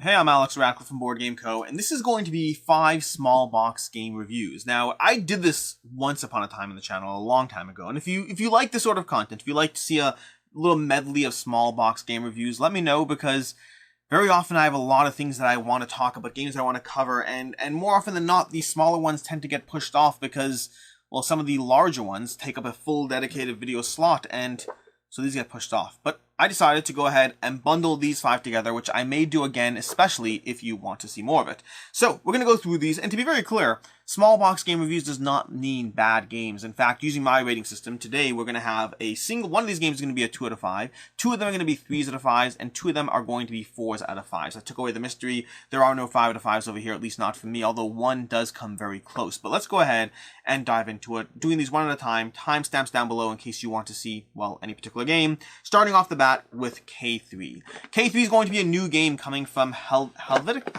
Hey, I'm Alex Radcliffe from Board Game Co., and this is going to be 5 small box game reviews. Now, I did this once upon a time on the channel a long time ago, and if you like this sort of content, if you like to see a little medley of small box game reviews, let me know, because very often I have a lot of things that I want to talk about, games that I want to cover, and more often than not, these smaller ones tend to get pushed off because, well, some of the larger ones take up a full dedicated video slot, and so these get pushed off. But I decided to go ahead and bundle these 5 together, which I may do again, especially if you want to see more of it. So we're going to go through these, and to be very clear, small box game reviews does not mean bad games. In fact, using my rating system, today we're going to have one of these games is going to be a 2 out of 5, 2 of them are going to be 3s out of 5s, and 2 of them are going to be 4s out of 5s. I took away the mystery. There are no 5 out of 5s over here, at least not for me, although one does come very close. But let's go ahead and dive into it, doing these one at a time, timestamps down below in case you want to see, well, any particular game. Starting off the bat with K3. K3 is going to be a new game coming from Helvetic?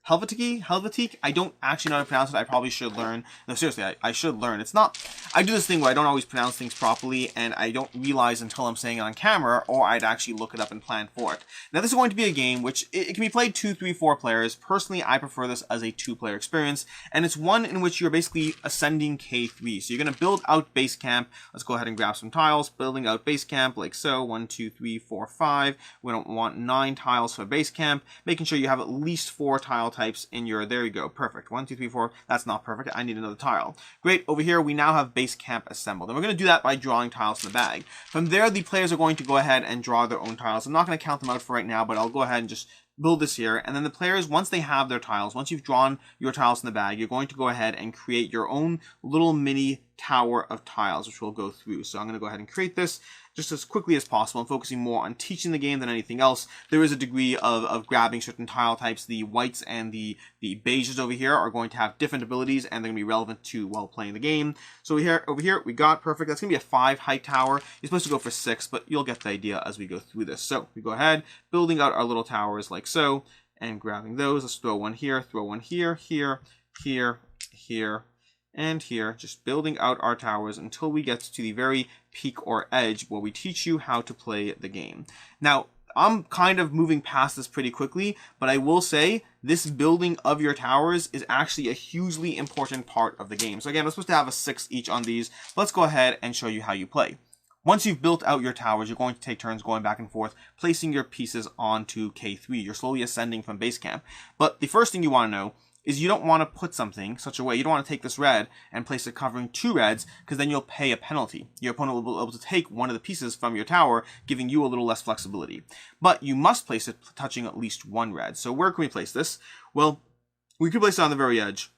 I don't actually know how to pronounce it. I probably should learn. No, seriously, I should learn. It's not... I do this thing where I don't always pronounce things properly, and I don't realize until I'm saying it on camera, or I'd actually look it up and plan for it. Now, this is going to be a game which it can be played 2, 3, 4 players. Personally, I prefer this as a 2-player experience, and it's one in which you're basically ascending K3. So you're going to build out base camp. Let's go ahead and grab some tiles. Building out base camp like so. 1, 2, 3, 4, 5. We don't want 9 tiles for base camp. Making sure you have at least 4 tile types in your, there you go, perfect. 1, 2, 3, 4, that's not perfect, I need another tile. Great, over here we now have base camp assembled, and we're going to do that by drawing tiles from the bag. From there, the players are going to go ahead and draw their own tiles. I'm not going to count them out for right now, but I'll go ahead and just build this here, and then the players, once they have their tiles, once you've drawn your tiles in the bag, you're going to go ahead and create your own little mini tower of tiles, which we'll go through. So I'm going to go ahead and create this just as quickly as possible. I'm focusing more on teaching the game than anything else. There is a degree of grabbing certain tile types. The whites and the beiges over here are going to have different abilities, and they're going to be relevant to while playing the game. So over here, we got perfect. That's going to be a 5 height tower. You're supposed to go for 6, but you'll get the idea as we go through this. So we go ahead, building out our little towers like so, and grabbing those. Let's throw one here, here, and here, just building out our towers until we get to the very peak or edge where we teach you how to play the game. Now, I'm kind of moving past this pretty quickly, but I will say this building of your towers is actually a hugely important part of the game. So again, we're supposed to have a 6 each on these. Let's go ahead and show you how you play. Once you've built out your towers, you're going to take turns going back and forth, placing your pieces onto K3. You're slowly ascending from base camp. But the first thing you want to know is you don't want to put something such a way, you don't want to take this red and place it covering 2 reds, because then you'll pay a penalty. Your opponent will be able to take one of the pieces from your tower, giving you a little less flexibility. But you must place it touching at least 1 red. So where can we place this? Well, we could place it on the very edge.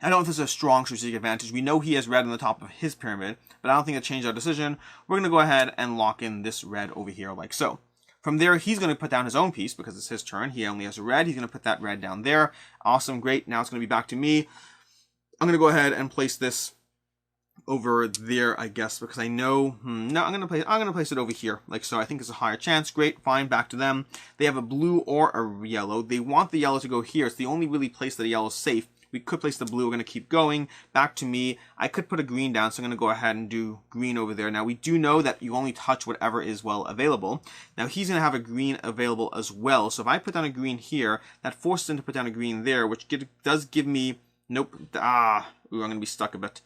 I don't know if this is a strong strategic advantage. We know he has red on the top of his pyramid, but I don't think it changed our decision. We're going to go ahead and lock in this red over here like so. From there, he's going to put down his own piece because it's his turn. He only has a red. He's going to put that red down there. Awesome, great. Now it's going to be back to me. I'm going to go ahead and place this over there, I guess, because I know, no, I'm going to place it over here, like so. I think it's a higher chance. Great, fine, back to them. They have a blue or a yellow. They want the yellow to go here. It's the only really place that a yellow is safe. We could place the blue. We're going to keep going. Back to me. I could put a green down, so I'm going to go ahead and do green over there. Now, we do know that you only touch whatever is, well, available. Now, he's going to have a green available as well. So if I put down a green here, that forces him to put down a green there, which does give me... Nope. Ooh, I'm going to be stuck a bit.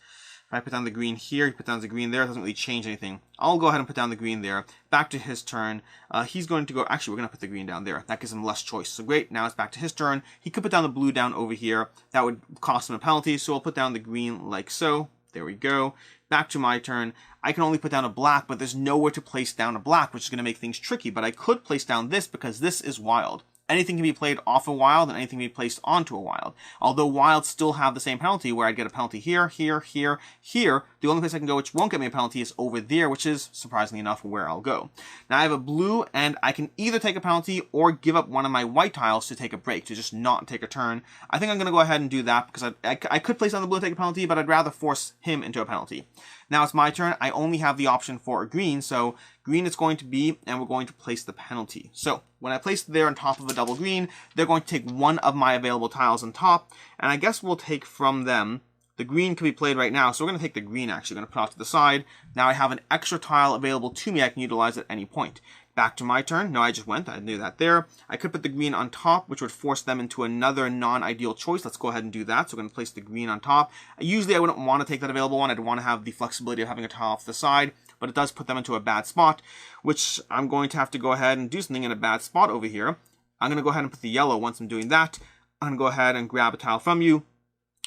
If I put down the green here, he puts down the green there, it doesn't really change anything. I'll go ahead and put down the green there. Back to his turn. He's going to go... Actually, we're going to put the green down there. That gives him less choice. So great, now it's back to his turn. He could put down the blue down over here. That would cost him a penalty, so I'll put down the green like so. There we go. Back to my turn. I can only put down a black, but there's nowhere to place down a black, which is going to make things tricky. But I could place down this because this is wild. Anything can be played off a wild, and anything can be placed onto a wild. Although wilds still have the same penalty, where I'd get a penalty here, here, here, here. The only place I can go which won't get me a penalty is over there, which is, surprisingly enough, where I'll go. Now I have a blue, and I can either take a penalty or give up one of my white tiles to take a break, to just not take a turn. I think I'm going to go ahead and do that, because I could place on the blue and take a penalty, but I'd rather force him into a penalty. Now it's my turn. I only have the option for a green, so green it's going to be, and we're going to place the penalty. So when I place it there on top of a double green, they're going to take one of my available tiles on top, and I guess we'll take from them. The green can be played right now, so we're going to take the green actually. We're going to put off to the side. Now I have an extra tile available to me I can utilize at any point. Back to my turn. No, I just went. I knew that there. I could put the green on top, which would force them into another non-ideal choice. Let's go ahead and do that. So we're going to place the green on top. Usually I wouldn't want to take that available one. I'd want to have the flexibility of having a tile off the side, but it does put them into a bad spot, which I'm going to have to go ahead and do something in a bad spot over here. I'm going to go ahead and put the yellow. Once I'm doing that, I'm going to go ahead and grab a tile from you.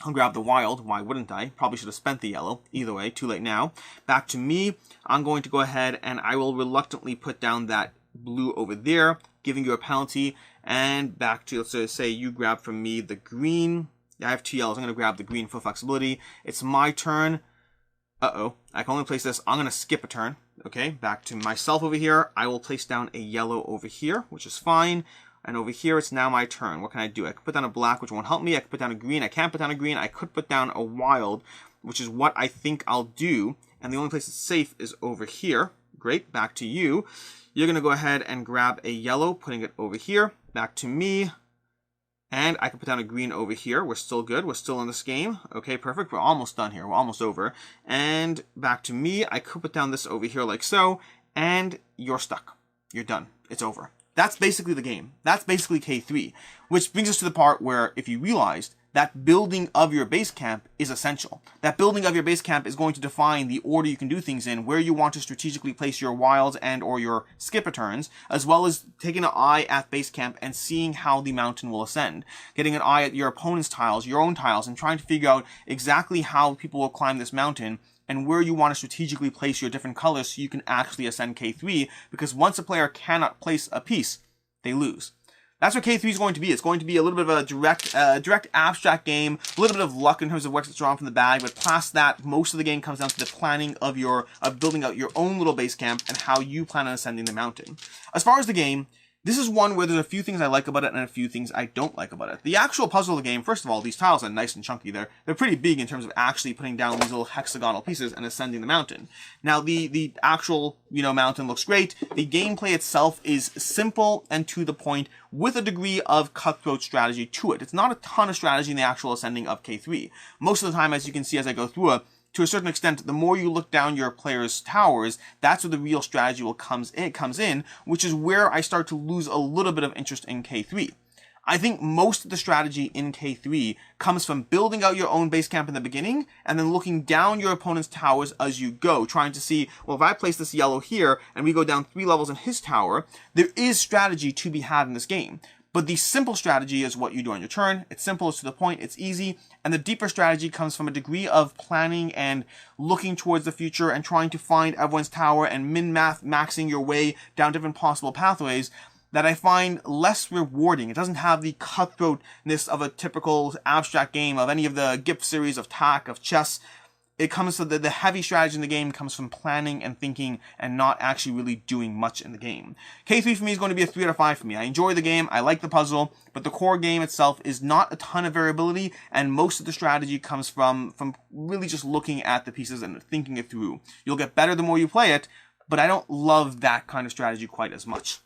I'll grab the wild. Why wouldn't I? Probably should have spent the yellow. Either way, too late now. Back to me. I'm going to go ahead and I will reluctantly put down that blue over there, giving you a penalty. And back to, let's say you grab from me the green. I have 2 yellows. I'm going to grab the green for flexibility. It's my turn. Uh-oh. I can only place this. I'm going to skip a turn. Okay, back to myself over here. I will place down a yellow over here, which is fine. And over here, it's now my turn. What can I do? I could put down a black, which won't help me. I could put down a green. I can't put down a green. I could put down a wild, which is what I think I'll do. And the only place that's safe is over here. Great. Back to you. You're going to go ahead and grab a yellow, putting it over here. Back to me. And I can put down a green over here. We're still good. We're still in this game. Okay, perfect. We're almost done here. We're almost over. And back to me. I could put down this over here like so. And you're stuck. You're done. It's over. That's basically the game. That's basically K3, which brings us to the part where if you realized that building of your base camp is essential. That building of your base camp is going to define the order you can do things in, where you want to strategically place your wilds and or your skip returns, as well as taking an eye at base camp and seeing how the mountain will ascend. Getting an eye at your opponent's tiles, your own tiles, and trying to figure out exactly how people will climb this mountain and where you want to strategically place your different colors so you can actually ascend K3, because once a player cannot place a piece, they lose. That's what K3 is going to be. It's going to be a little bit of a direct abstract game, a little bit of luck in terms of what's drawn from the bag, but past that, most of the game comes down to the planning of building out your own little base camp and how you plan on ascending the mountain. As far as the game, this is one where there's a few things I like about it and a few things I don't like about it. The actual puzzle of the game, first of all, these tiles are nice and chunky. They're pretty big in terms of actually putting down these little hexagonal pieces and ascending the mountain. Now, the actual, mountain looks great. The gameplay itself is simple and to the point with a degree of cutthroat strategy to it. It's not a ton of strategy in the actual ascending of K3. Most of the time, as you can see as I go through it, to a certain extent, the more you look down your player's towers, that's where the real strategy comes in, which is where I start to lose a little bit of interest in K3. I think most of the strategy in K3 comes from building out your own base camp in the beginning and then looking down your opponent's towers as you go, trying to see, well, if I place this yellow here and we go down 3 levels in his tower, there is strategy to be had in this game. But the simple strategy is what you do on your turn. It's simple, it's to the point, it's easy. And the deeper strategy comes from a degree of planning and looking towards the future and trying to find everyone's tower and maxing your way down different possible pathways that I find less rewarding. It doesn't have the cutthroatness of a typical abstract game of any of the GIF series of TAC, of chess. It comes to the heavy strategy in the game comes from planning and thinking and not actually really doing much in the game. K3 for me is going to be a 3 out of 5 for me. I enjoy the game, I like the puzzle, but the core game itself is not a ton of variability, and most of the strategy comes from really just looking at the pieces and thinking it through. You'll get better the more you play it, but I don't love that kind of strategy quite as much.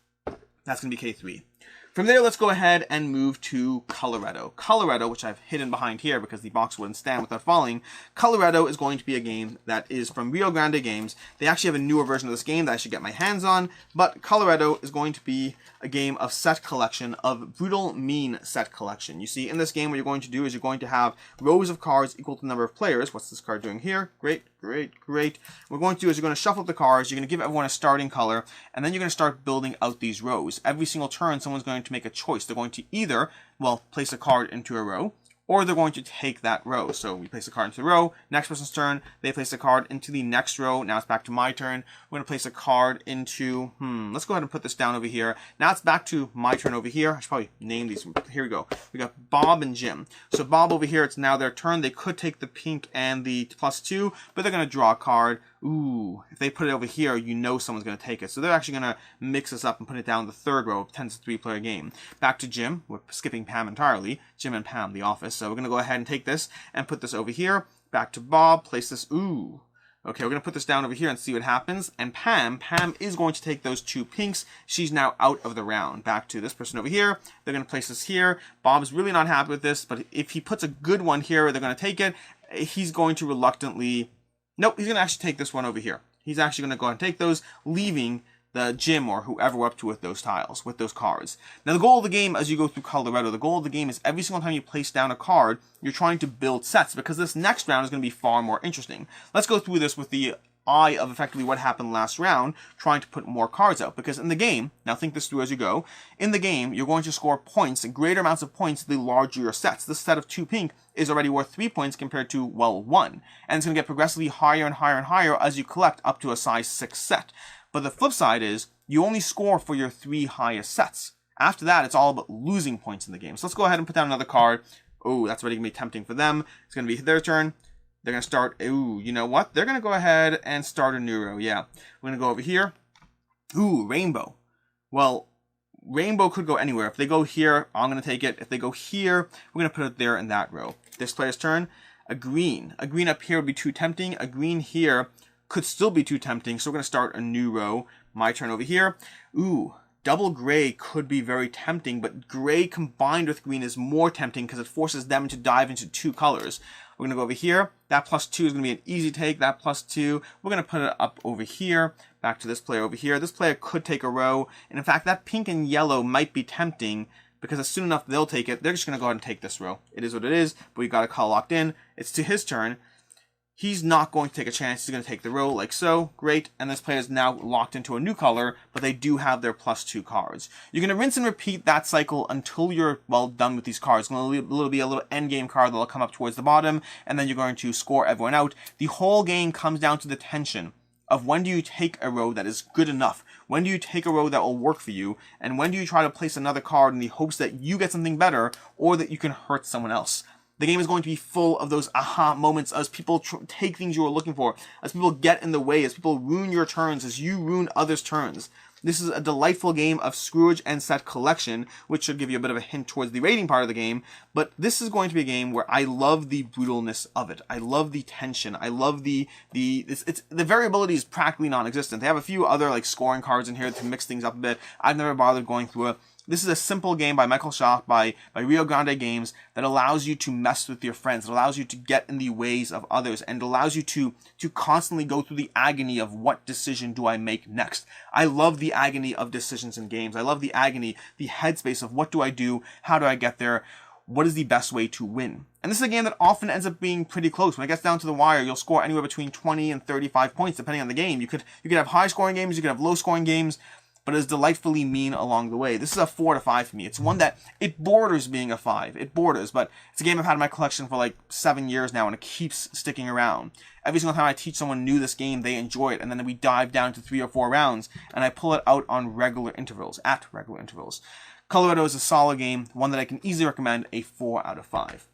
That's going to be K3. From there, let's go ahead and move to Coloretto. Coloretto, which I've hidden behind here because the box wouldn't stand without falling. Coloretto is going to be a game that is from Rio Grande Games. They actually have a newer version of this game that I should get my hands on, but Coloretto is going to be a game of set collection, of brutal mean set collection. You see, in this game, what you're going to do is you're going to have rows of cards equal to the number of players. What's this card doing here? Great, great, great. What we're going to do is you're going to shuffle up the cards, you're going to give everyone a starting color, and then you're going to start building out these rows. Every single turn, someone's going to make a choice. They're going to either, place a card into a row, or they're going to take that row. So we place a card into the row, next person's turn, they place a card into the next row. Now it's back to my turn. We're going to place a card into, let's go ahead and put this down over here. Now it's back to my turn over here. I should probably name these. Here we go. We got Bob and Jim. So Bob over here, it's now their turn. They could take the pink and the +2, but they're going to draw a card. Ooh, if they put it over here, you know someone's going to take it. So they're actually going to mix this up and put it down the third row. It tends to 3-player game. Back to Jim. We're skipping Pam entirely. Jim and Pam, the office. So we're going to go ahead and take this and put this over here. Back to Bob. Place this. Ooh. Okay, we're going to put this down over here and see what happens. And Pam is going to take those 2 pinks. She's now out of the round. Back to this person over here. They're going to place this here. Bob's really not happy with this, but if he puts a good one here, they're going to take it. He's going to reluctantly... Nope, he's going to actually take this one over here. He's actually going to go ahead and take those, leaving the gym or whoever we're up to with those tiles, with those cards. Now the goal of the game as you go through Coloretto, the goal of the game is every single time you place down a card, you're trying to build sets, because this next round is going to be far more interesting. Let's go through this with the eye of effectively what happened last round, trying to put more cards out. Because in the game, now think this through as you go, in the game, you're going to score points, and greater amounts of points the larger your sets. This set of 2 pink is already worth 3 points compared to, well, 1. And it's going to get progressively higher and higher and higher as you collect up to a size 6 set. But the flip side is, you only score for your 3 highest sets. After that, it's all about losing points in the game. So let's go ahead and put down another card. Oh, that's already going to be tempting for them. It's going to be their turn. They're going to start, ooh, you know what? They're going to go ahead and start a new row. Yeah. We're going to go over here. Ooh, rainbow. Well, rainbow could go anywhere. If they go here, I'm going to take it. If they go here, we're going to put it there in that row. This player's turn. A green. A green up here would be too tempting. A green here could still be too tempting. So we're going to start a new row. My turn over here. Ooh. Double gray could be very tempting, but gray combined with green is more tempting because it forces them to dive into 2 colors. We're going to go over here. That +2 is going to be an easy take. That +2, we're going to put it up over here. Back to this player over here. This player could take a row. And in fact, that pink and yellow might be tempting because as soon enough they'll take it, they're just going to go ahead and take this row. It is what it is, but we got a call locked in. It's to his turn. He's not going to take a chance. He's going to take the row like so. Great. And this player is now locked into a new color, but they do have their +2 cards. You're going to rinse and repeat that cycle until you're, well, done with these cards. It's going to be a little end game card that will come up towards the bottom, and then you're going to score everyone out. The whole game comes down to the tension of when do you take a row that is good enough? When do you take a row that will work for you? And when do you try to place another card in the hopes that you get something better or that you can hurt someone else? The game is going to be full of those aha moments as people take things you were looking for, as people get in the way, as people ruin your turns, as you ruin others' turns. This is a delightful game of Scrooge and set collection, which should give you a bit of a hint towards the rating part of the game. But this is going to be a game where I love the brutalness of it. I love the tension. I love the variability is practically non-existent. They have a few other like scoring cards in here to mix things up a bit. I've never bothered going through it. This is a simple game by Michael Schacht, by Rio Grande Games, that allows you to mess with your friends. It allows you to get in the ways of others, and allows you to constantly go through the agony of what decision do I make next. I love the agony of decisions in games. I love the agony, the headspace of what do I do, how do I get there, what is the best way to win. And this is a game that often ends up being pretty close. When it gets down to the wire, you'll score anywhere between 20 and 35 points, depending on the game. You could have high scoring games, you could have low scoring games, but is delightfully mean along the way. This is a 4 to 5 for me. It's one that, it borders being a 5. It borders, but it's a game I've had in my collection for like 7 years now, and it keeps sticking around. Every single time I teach someone new this game, they enjoy it, and then we dive down to 3 or 4 rounds, and I pull it out on regular intervals, at regular intervals. Coloretto is a solid game, one that I can easily recommend a 4 out of 5.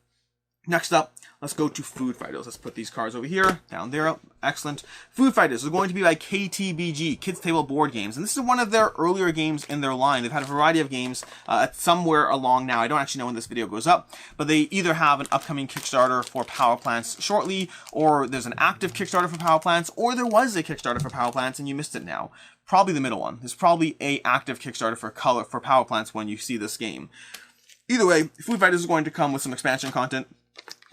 Next up, let's go to Food Fighters. Let's put these cards over here, down there. Excellent. Food Fighters is going to be by KTBG, Kids Table Board Games. And this is one of their earlier games in their line. They've had a variety of games somewhere along now. I don't actually know when this video goes up, but they either have an upcoming Kickstarter for Power Plants shortly, or there's an active Kickstarter for Power Plants, or there was a Kickstarter for Power Plants and you missed it now. Probably the middle one. There's probably a active Kickstarter for Power Plants when you see this game. Either way, Food Fighters is going to come with some expansion content.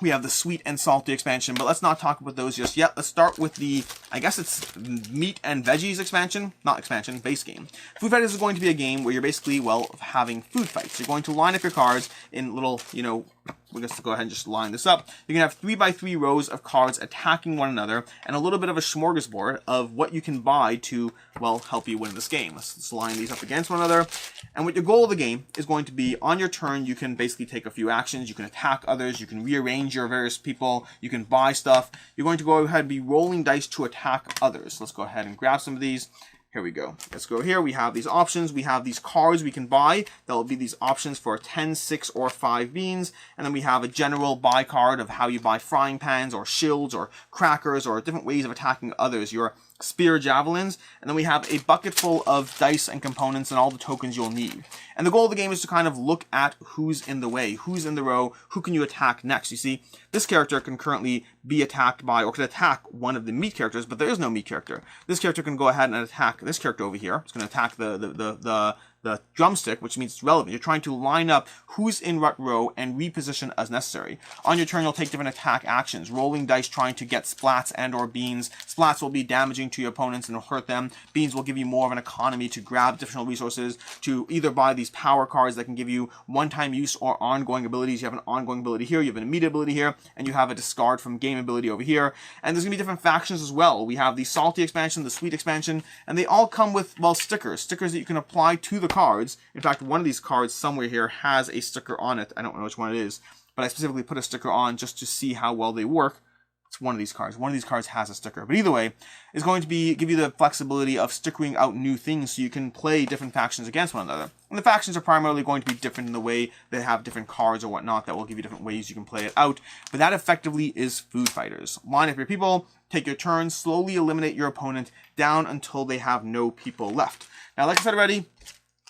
We have the sweet and salty expansion, but let's not talk about those just yet. Let's start with the, I guess it's meat and veggies expansion, not expansion, base game. Food Fighters is going to be a game where you're basically, well, having food fights. You're going to line up your cards in little, you know, we're going to go ahead and just line this up. You're going to have 3 by 3 rows of cards attacking one another, and a little bit of a smorgasbord of what you can buy to, well, help you win this game. Let's line these up against one another. And what your goal of the game is going to be, on your turn, you can basically take a few actions. You can attack others. You can rearrange your various people. You can buy stuff. You're going to go ahead and be rolling dice to attack others. Let's go ahead and grab some of these. Here we go. Let's go here. We have these options. We have these cards we can buy. That will be these options for 10, 6, or 5 beans. And then we have a general buy card of how you buy frying pans or shields or crackers or different ways of attacking others. Your spear javelins. And then we have a bucket full of dice and components and all the tokens you'll need. And the goal of the game is to kind of look at who's in the way, who's in the row, who can you attack next. You see, this character can currently be attacked by, or can attack one of the meat characters, but there is no meat character. This character can go ahead and attack this character over here. It's going to attack the the drumstick, which means it's relevant. You're trying to line up who's in what row and reposition as necessary. On your turn, you'll take different attack actions, rolling dice trying to get splats and or beans. Splats will be damaging to your opponents and will hurt them. Beans will give you more of an economy to grab additional resources, to either buy these power cards that can give you one-time use or ongoing abilities. You have an ongoing ability here, you have an immediate ability here, and you have a discard from game ability over here. And there's going to be different factions as well. We have the salty expansion, the sweet expansion, and they all come with, well, stickers that you can apply to the cards. In fact, one of these cards somewhere here has a sticker on it. I don't know which one it is, but I specifically put a sticker on just to see how well they work. It's one of these cards. One of these cards has a sticker. But either way, it's going to give you the flexibility of stickering out new things so you can play different factions against one another. And the factions are primarily going to be different in the way they have different cards or whatnot that will give you different ways you can play it out. But that effectively is Food Fighters. Line up your people, take your turn, slowly eliminate your opponent down until they have no people left. Now, like I said already,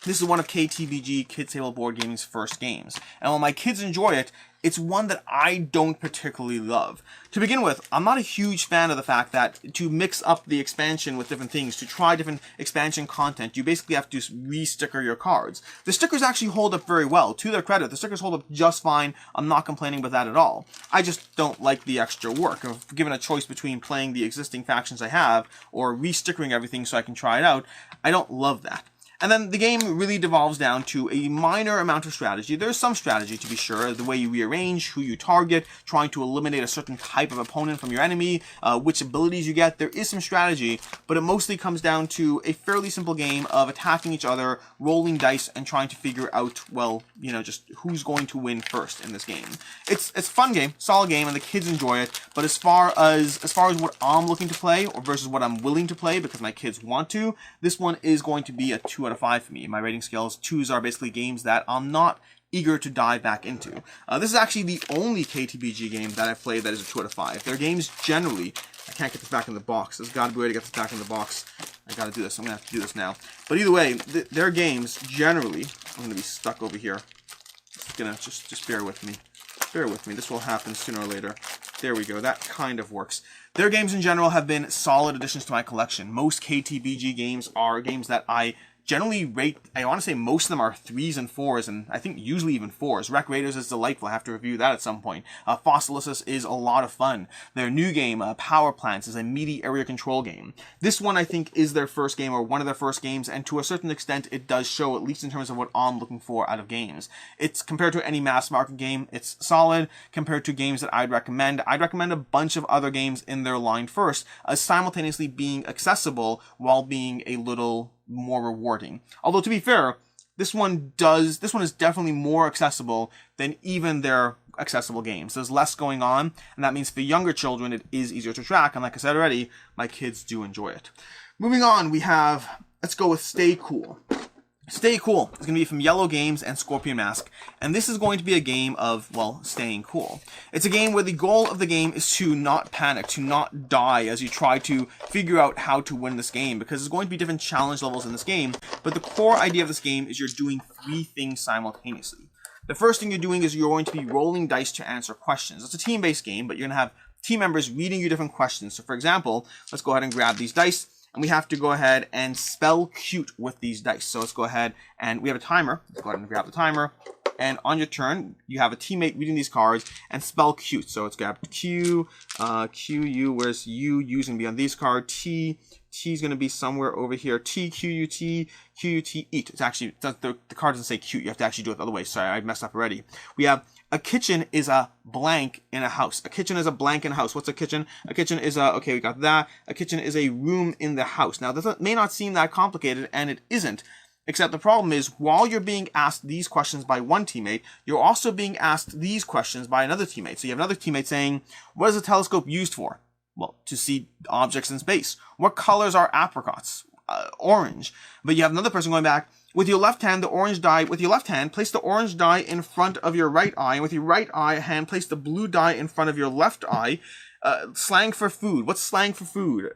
this is one of KTBG, Kids Table Board Gaming's first games. And while my kids enjoy it, it's one that I don't particularly love. To begin with, I'm not a huge fan of the fact that to mix up the expansion with different things, to try different expansion content, you basically have to re-sticker your cards. The stickers actually hold up very well. To their credit, the stickers hold up just fine. I'm not complaining about that at all. I just don't like the extra work. If given a choice between playing the existing factions I have or re-stickering everything so I can try it out, I don't love that. And then the game really devolves down to a minor amount of strategy. There's some strategy, to be sure, the way you rearrange, who you target, trying to eliminate a certain type of opponent from your enemy, which abilities you get. There is some strategy, but it mostly comes down to a fairly simple game of attacking each other, rolling dice, and trying to figure out, well, you know, just who's going to win first in this game. It's a fun game, solid game, and the kids enjoy it. But as far as what I'm looking to play, or versus what I'm willing to play because my kids want to, this one is going to be a 2 out of 5 for me. My rating scales, 2s are basically games that I'm not eager to dive back into. This is actually the only KTBG game that I've played that is a 2 out of 5. Their games generally, I can't get this back in the box. There's got to be a way to get this back in the box. I got to do this. I'm going to have to do this now. But either way, their games generally, I'm going to be stuck over here. Just bear with me. Bear with me. This will happen sooner or later. There we go. That kind of works. Their games in general have been solid additions to my collection. Most KTBG games are games that I generally rate. I want to say most of them are 3s and 4s, and I think usually even 4s. Wreck Raiders is delightful. I have to review that at some point. Fossilysis is a lot of fun. Their new game, Power Plants, is a meaty area control game. This one, I think, is their first game, or one of their first games, and to a certain extent, it does show, at least in terms of what I'm looking for out of games. It's, compared to any mass market game, it's solid. Compared to games that I'd recommend a bunch of other games in their line first, as simultaneously being accessible while being a little more rewarding. Although, to be fair, this one is definitely more accessible than even their accessible games. There's less going on, and that means for younger children it is easier to track, and like I said already, my kids do enjoy it. Moving on, we have, let's go with Stay Cool. Stay Cool is going to be from Yellow Games and Scorpion Mask, and this is going to be a game of, well, staying cool. It's a game where the goal of the game is to not panic, to not die as you try to figure out how to win this game, because there's going to be different challenge levels in this game, but the core idea of this game is you're doing 3 things simultaneously. The first thing you're doing is you're going to be rolling dice to answer questions. It's a team-based game, but you're going to have team members reading you different questions. So for example, let's go ahead and grab these dice. And we have to go ahead and spell cute with these dice. So let's go ahead and we have a timer. Let's go ahead and grab the timer. And on your turn, you have a teammate reading these cards and spell cute. So let's grab Q, Q, U. Where's U? U's going to be on these cards. T is going to be somewhere over here. T, Q, U, T, Q, U, T, eat. It's actually, the card doesn't say cute. You have to actually do it the other way. Sorry, I messed up already. We have a kitchen is a blank in a house. A kitchen is a blank in a house. What's a kitchen? A kitchen is a, okay, we got that. A kitchen is a room in the house. Now, this may not seem that complicated, and it isn't. Except the problem is, while you're being asked these questions by one teammate, you're also being asked these questions by another teammate. So you have another teammate saying, what is a telescope used for? Well, to see objects in space. What colors are apricots? Orange. But you have another person going back, with your left hand, the orange die, with your left hand, place the orange die in front of your right eye, and with your right eye hand, place the blue die in front of your left eye. Slang for food. What's slang for food?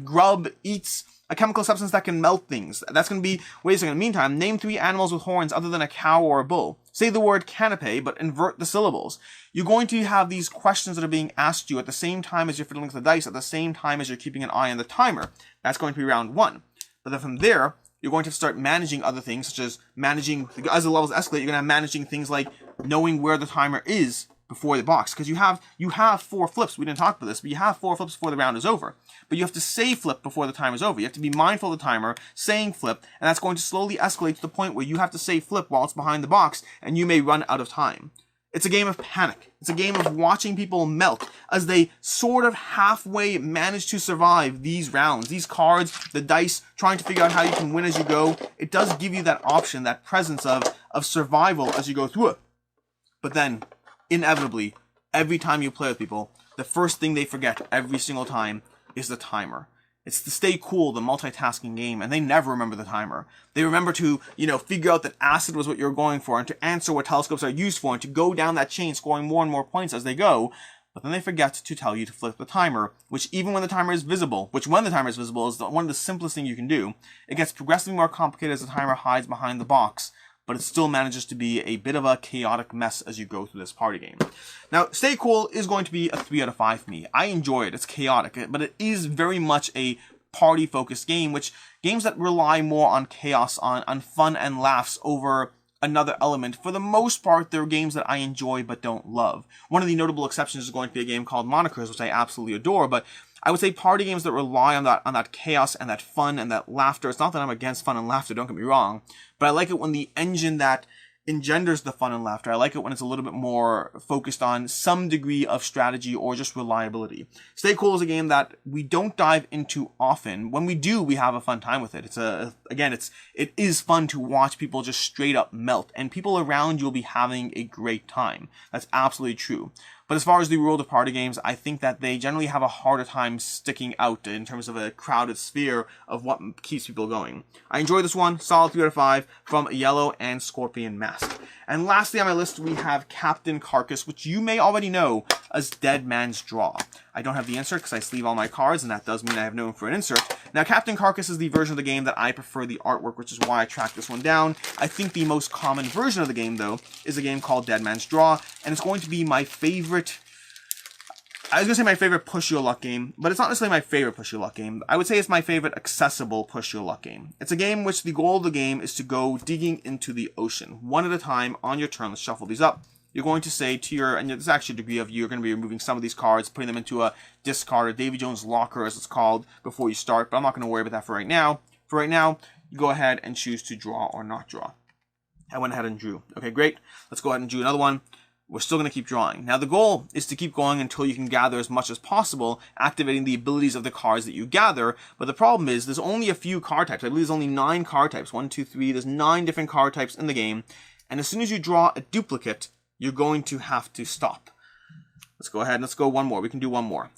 Grub eats a chemical substance that can melt things. That's going to be, wait a second, in the meantime, name 3 animals with horns other than a cow or a bull. Say the word canapé, but invert the syllables. You're going to have these questions that are being asked you at the same time as you're fiddling with the dice, at the same time as you're keeping an eye on the timer. That's going to be round 1. But then from there, you're going to have to start managing other things, such as managing, as the levels escalate, you're going to have managing things like knowing where the timer is before the box, because you have 4 flips. We didn't talk about this, but you have 4 flips before the round is over. But you have to say flip before the time is over. You have to be mindful of the timer, saying flip, and that's going to slowly escalate to the point where you have to say flip while it's behind the box, and you may run out of time. It's a game of panic. It's a game of watching people melt as they sort of halfway manage to survive these rounds, these cards, the dice, trying to figure out how you can win as you go. It does give you that option, that presence of survival as you go through it. But then, inevitably, every time you play with people, the first thing they forget every single time is the timer. It's the stay cool, the multitasking game, and they never remember the timer. They remember to, figure out that acid was what you're going for, and to answer what telescopes are used for, and to go down that chain, scoring more and more points as they go. But then they forget to tell you to flip the timer, which even when the timer is visible, is one of the simplest things you can do. It gets progressively more complicated as the timer hides behind the box, but it still manages to be a bit of a chaotic mess as you go through this party game. Now, Stay Cool is going to be a 3 out of 5 for me. I enjoy it. It's chaotic, but it is very much a party-focused game, which games that rely more on chaos, on fun and laughs over another element, for the most part, they're games that I enjoy but don't love. One of the notable exceptions is going to be a game called Monikers, which I absolutely adore, but I would say party games that rely on that chaos and that fun and that laughter. It's not that I'm against fun and laughter, don't get me wrong, but I like it when the engine that engenders the fun and laughter, I like it when it's a little bit more focused on some degree of strategy or just reliability. Stay Cool is a game that we don't dive into often. When we do, we have a fun time with it. It is fun to watch people just straight up melt, and people around you will be having a great time. That's absolutely true. But as far as the world of party games, I think that they generally have a harder time sticking out in terms of a crowded sphere of what keeps people going. I enjoy this one. Solid 3 out of 5 from Yellow and Scorpion Mask. And lastly on my list, we have Captain Carcass, which you may already know as Dead Man's Draw. I don't have the insert because I sleeve all my cards, and that does mean I have no room for an insert. Now, Captain Carcass is the version of the game that I prefer the artwork, which is why I tracked this one down. I think the most common version of the game, though, is a game called Dead Man's Draw, and it's going to be my favorite... I was going to say my favorite push your luck game, but it's not necessarily my favorite push your luck game. I would say it's my favorite accessible push your luck game. It's a game in which the goal of the game is to go digging into the ocean, one at a time on your turn. Let's shuffle these up. You're going to say to your, and there's actually a degree of you're going to be removing some of these cards, putting them into a discard, or Davy Jones' locker as it's called, before you start, but I'm not going to worry about that for right now. For right now, you go ahead and choose to draw or not draw. I went ahead and drew. Okay, great. Let's go ahead and do another one. We're still going to keep drawing. Now, the goal is to keep going until you can gather as much as possible, activating the abilities of the cards that you gather. But the problem is there's only a few card types. I believe there's only 9 card types. 1, 2, 3. There's 9 different card types in the game. And as soon as you draw a duplicate, you're going to have to stop. Let's go ahead and let's go one more. We can do one more.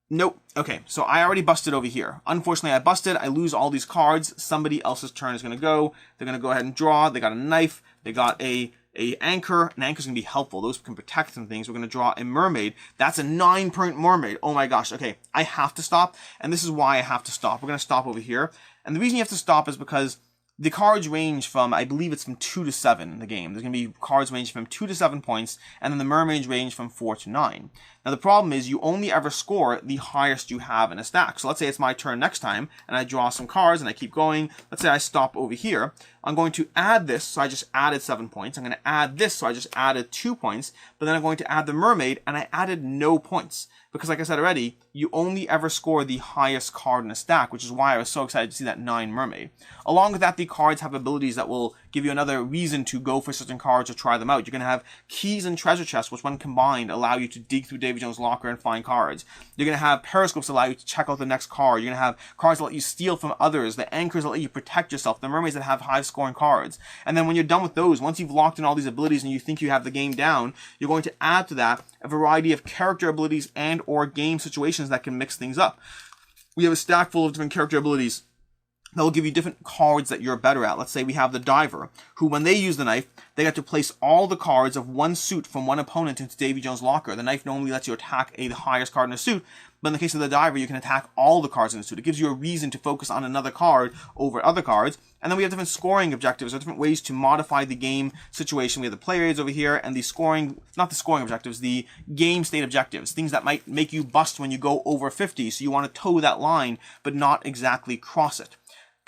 Nope. Okay, so I already busted over here. Unfortunately, I busted. I lose all these cards. Somebody else's turn is going to go. They're going to go ahead and draw. They got a knife. They got a anchor. An anchor's going to be helpful. Those can protect some things. We're going to draw a mermaid. That's a 9-point mermaid. Oh my gosh. Okay, I have to stop, and this is why I have to stop. We're going to stop over here. And the reason you have to stop is because the cards range from, I believe it's from 2 to 7 in the game. There's going to be cards ranging from 2 to 7 points, and then the mermaids range from 4 to 9. Now, the problem is you only ever score the highest you have in a stack. So let's say it's my turn next time, and I draw some cards, and I keep going. Let's say I stop over here. I'm going to add this, so I just added 7 points. I'm going to add this, so I just added 2 points. But then I'm going to add the mermaid, and I added no points. Because like I said already, you only ever score the highest card in a stack, which is why I was so excited to see that 9 mermaid. Along with that, the cards have abilities that will give you another reason to go for certain cards or try them out. You're going to have keys and treasure chests, which when combined allow you to dig through Davy Jones' locker and find cards. You're going to have periscopes that allow you to check out the next card. You're going to have cards that let you steal from others, the anchors that let you protect yourself, the mermaids that have high scoring cards. And then when you're done with those, once you've locked in all these abilities and you think you have the game down, you're going to add to that a variety of character abilities and or game situations that can mix things up. We have a stack full of different character abilities that will give you different cards that you're better at. Let's say we have the diver, who when they use the knife, they get to place all the cards of one suit from one opponent into Davy Jones' locker. The knife normally lets you attack the highest card in a suit, but in the case of the diver, you can attack all the cards in the suit. It gives you a reason to focus on another card over other cards. And then we have different scoring objectives, or different ways to modify the game situation. We have the player aids over here, and the scoring, not the scoring objectives, the game state objectives. Things that might make you bust when you go over 50, so you want to toe that line, but not exactly cross it.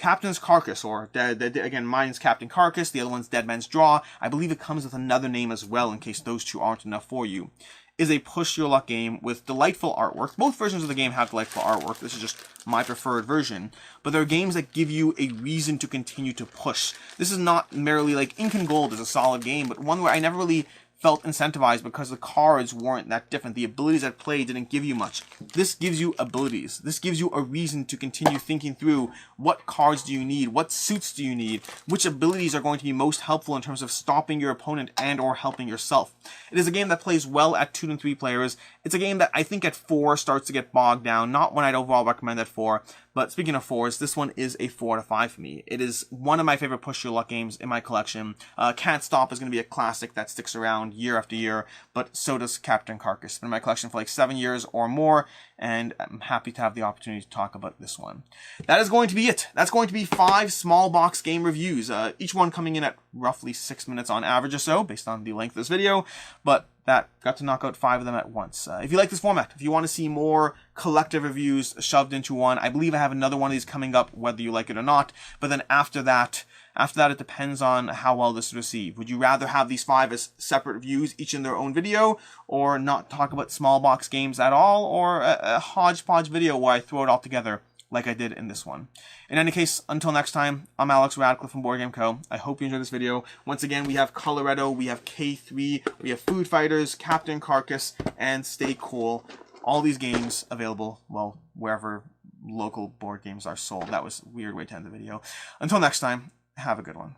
Captain's Carcass, or again, mine's Captain Carcass, the other one's Dead Man's Draw. I believe it comes with another name as well, in case those two aren't enough for you. Is a push your luck game with delightful artwork. Both versions of the game have delightful artwork. This is just my preferred version. But there are games that give you a reason to continue to push. This is not merely like Ink and Gold is a solid game, but one where I never really felt incentivized because the cards weren't that different. The abilities at play didn't give you much. This gives you abilities. This gives you a reason to continue thinking through what cards do you need, what suits do you need, which abilities are going to be most helpful in terms of stopping your opponent and or helping yourself. It is a game that plays well at 2 and 3 players. It's a game that I think at 4 starts to get bogged down. Not one I'd overall recommend at 4. But speaking of 4s, this one is a 4 out of 5 for me. It is one of my favorite push your luck games in my collection. Can't Stop is going to be a classic that sticks around year after year, but so does Captain Carcass. It's been in my collection for like 7 years or more, and I'm happy to have the opportunity to talk about this one. That is going to be it. That's going to be 5 small box game reviews, each one coming in at roughly 6 minutes on average or so, based on the length of this video, but that got to knock out 5 of them at once. If you like this format, if you want to see more collective reviews shoved into one, I believe I have another one of these coming up, whether you like it or not. But then after that, it depends on how well this is received. Would you rather have these 5 as separate reviews, each in their own video, or not talk about small box games at all, or a hodgepodge video where I throw it all together like I did in this one? In any case, until next time, I'm Alex Radcliffe from Board Game Co. I hope you enjoyed this video. Once again, we have Coloretto, we have K3, we have Food Fighters, Captain Carcass, and Stay Cool. All these games available, well, wherever local board games are sold. That was a weird way to end the video. Until next time, have a good one.